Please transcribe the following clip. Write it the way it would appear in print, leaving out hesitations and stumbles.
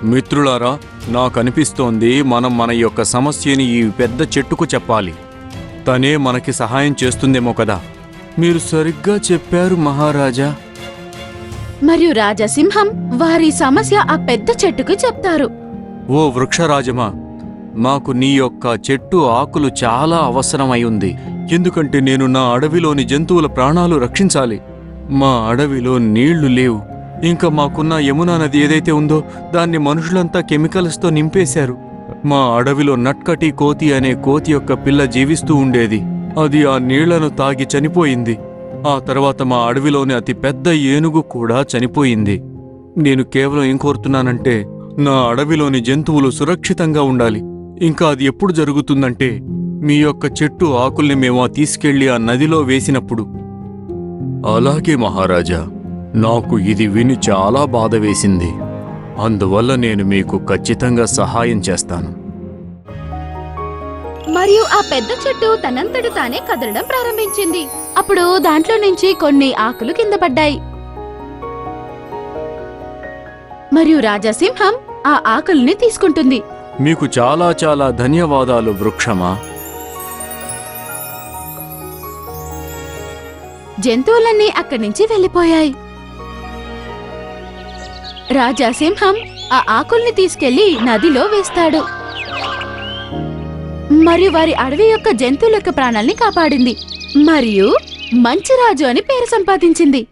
మిత్రులారా, నాకనిపిస్తోంది మనం మన యొక్క సమస్యని ఈ పెద్ద చెట్టుకు చెప్పాలి. తనే మనకి సహాయం చేస్తుందేమో కదా. మీరు సరిగ్గా చెప్పారు మహారాజా. మరియు రాజసింహం వారి సమస్య ఆ పెద్ద చెట్టుకు చెప్తారు. ఓ వృక్షరాజమా, మాకు నీ యొక్క చెట్టు ఆకులు చాలా అవసరమై ఉంది. ఎందుకంటే నేను నా అడవిలోని జంతువుల ప్రాణాలు రక్షించాలి. మా అడవిలో నీళ్లు లేవు. ఇంకా మాకున్న యమునా నది ఏదైతే ఉందో దాన్ని మనుషులంతా కెమికల్స్తో నింపేశారు. మా అడవిలో నట్కటి కోతి అనే కోతి యొక్క పిల్ల జీవిస్తూ ఉండేది. అది ఆ నీళ్లను తాగి చనిపోయింది. ఆ తర్వాత మా అడవిలోని అతి పెద్ద ఏనుగు కూడా చనిపోయింది. నేను కేవలం ఏం కోరుతున్నానంటే నా అడవిలోని జంతువులు సురక్షితంగా ఉండాలి. ఇంకా అది ఎప్పుడు జరుగుతుందంటే మీ యొక్క చెట్టు ఆకుల్ని మేము తీసుకెళ్లి ఆ నదిలో వేసినప్పుడు. అలాగే మహారాజా, నాకు ఇది విని చాలా బాధ వేసింది. అందువల్ల నేను మీకు ఖచ్చితంగా సహాయం చేస్తాను. మరియు ఆ పెద్ద చెట్టు తనంతట తానే కదలడం ప్రారంభించింది. అప్పుడు దాంట్లో నుంచి కొన్ని ఆకులు కింద పడ్డాయి. మరియు రాజసింహం ఆ ఆకుల్ని తీసుకుంటుంది. మీకు చాలా చాలా ధన్యవాదాలు వృక్షమా. జంతువులన్నీ అక్కడి నుంచి వెళ్లిపోయాయి. రాజాసింహం ఆ ఆకుల్ని తీసుకెళ్లి నదిలో వేస్తాడు. మరియు వారి అడవి యొక్క జంతువుల యొక్క ప్రాణాల్ని కాపాడింది. మరియు మంచి రాజు అని పేరు సంపాదించింది.